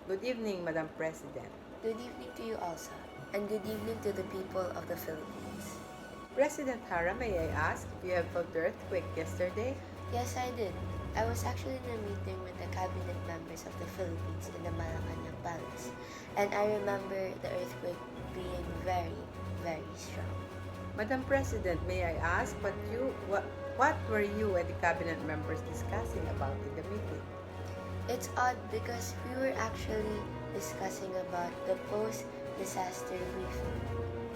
Good evening, Madam President. Good evening to you also, and good evening to the people of the Philippines. President Hara, may I ask if you have felt the earthquake yesterday? Yes, I did. I was actually in a meeting with the cabinet members of the Philippines in the Malacanang Palace, and I remember the earthquake being very, very strong. Madam President, may I ask what were you and the cabinet members discussing about in the meeting? It's odd because we were actually discussing about the post-disaster briefing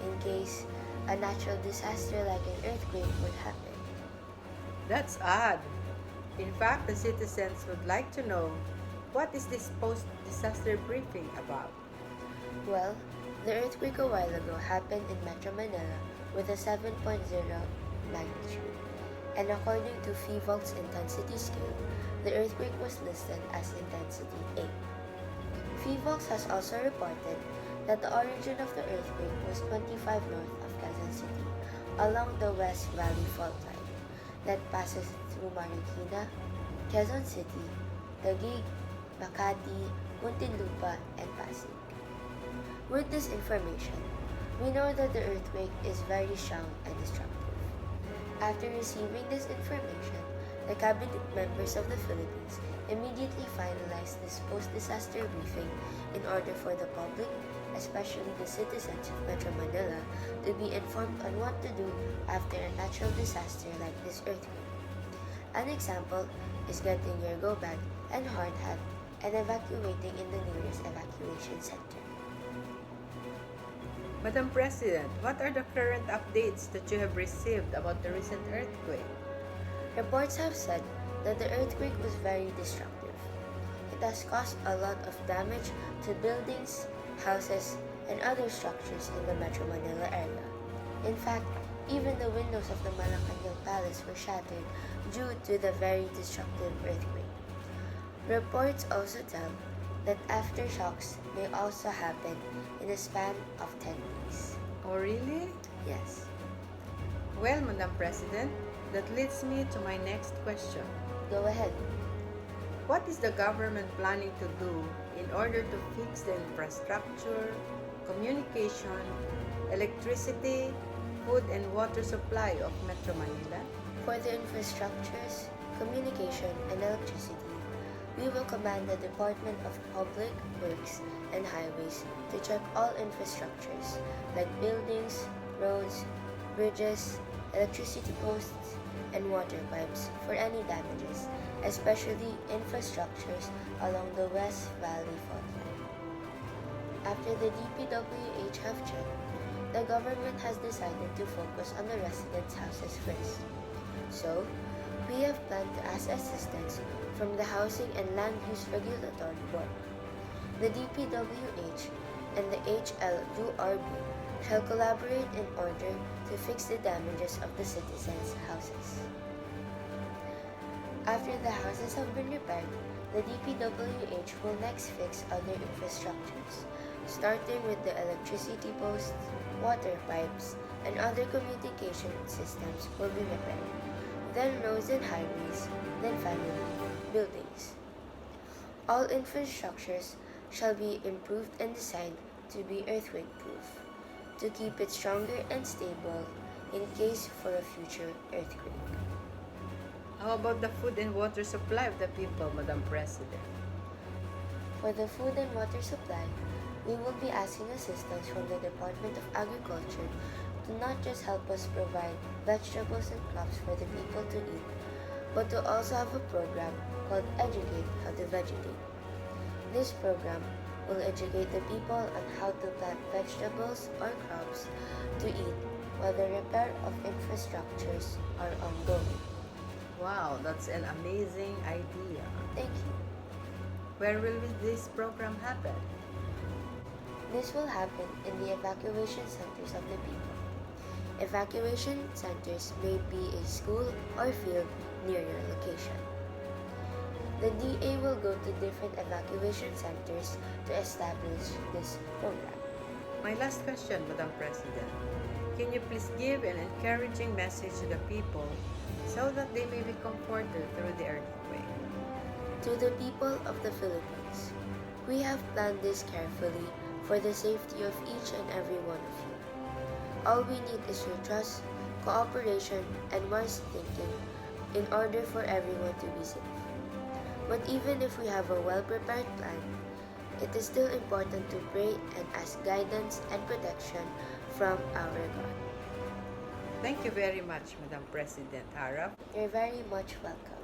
in case a natural disaster like an earthquake would happen. That's odd. In fact, the citizens would like to know what is this post-disaster briefing about? Well, the earthquake a while ago happened in Metro Manila with a 7.0 magnitude, and according to FIVOLT's intensity scale, the earthquake was listed as intensity 8. FIVOLT has also reported that the origin of the earthquake was 25 north of Quezon City, along the West Valley Fault Line that passes through Marikina, Quezon City, Taguig, Makati, Muntinlupa, and Pasig. With this information, we know that the earthquake is very strong and destructive. After receiving this information, the cabinet members of the Philippines immediately finalized this post-disaster briefing in order for the public, especially the citizens of Metro Manila, to be informed on what to do after a natural disaster like this earthquake. An example is getting your go bag and hard hat and evacuating in the nearest evacuation center. Madam President, what are the current updates that you have received about the recent earthquake? Reports have said that the earthquake was very destructive. It has caused a lot of damage to buildings, houses, and other structures in the Metro Manila area. In fact, even the windows of the Malacanang Palace were shattered due to the very destructive earthquake. Reports also tell that aftershocks may also happen in a span of 10 days. Oh, really? Yes. Well, Madam President, that leads me to my next question. Go ahead. What is the government planning to do in order to fix the infrastructure, communication, electricity, food and water supply of Metro Manila? For the infrastructures, communication, and electricity, we will command the Department of Public Works and Highways to check all infrastructures like buildings, roads, bridges, electricity posts, and water pipes for any damages, especially infrastructures along the West Valley Fault Line. After the DPWH have checked, the government has decided to focus on the residents' houses first. So, we have planned to ask assistance from the Housing and Land Use Regulatory Board. The DPWH and the HLURB shall collaborate in order to fix the damages of the citizens' houses. After the houses have been repaired, the DPWH will next fix other infrastructures, starting with the electricity posts, water pipes, and other communication systems will be repaired. Then roads and highways, then finally buildings. All infrastructures shall be improved and designed to be earthquake-proof, to keep it stronger and stable in case for a future earthquake. How about the food and water supply of the people, Madam President? For the food and water supply, we will be asking assistance from the Department of Agriculture to not just help us provide vegetables and crops for the people to eat, but to also have a program called Educate How to Vegetate. This program will educate the people on how to plant vegetables or crops to eat while the repair of infrastructures are ongoing. Wow, that's an amazing idea. Thank you. Where will this program happen? This will happen in the evacuation centers of the people. Evacuation centers may be a school or field near your location. The DA will go to different evacuation centers to establish this program. My last question, Madam President. Can you please give an encouraging message to the people so that they may be comforted through the earthquake? To the people of the Philippines, We have planned this carefully for the safety of each and every one of you. All we need is your trust, cooperation, and wise thinking in order for everyone to be safe. But even if we have a well-prepared plan, it is still important to pray and ask guidance and protection from our God. Thank you very much, Madam President Harap. You're very much welcome.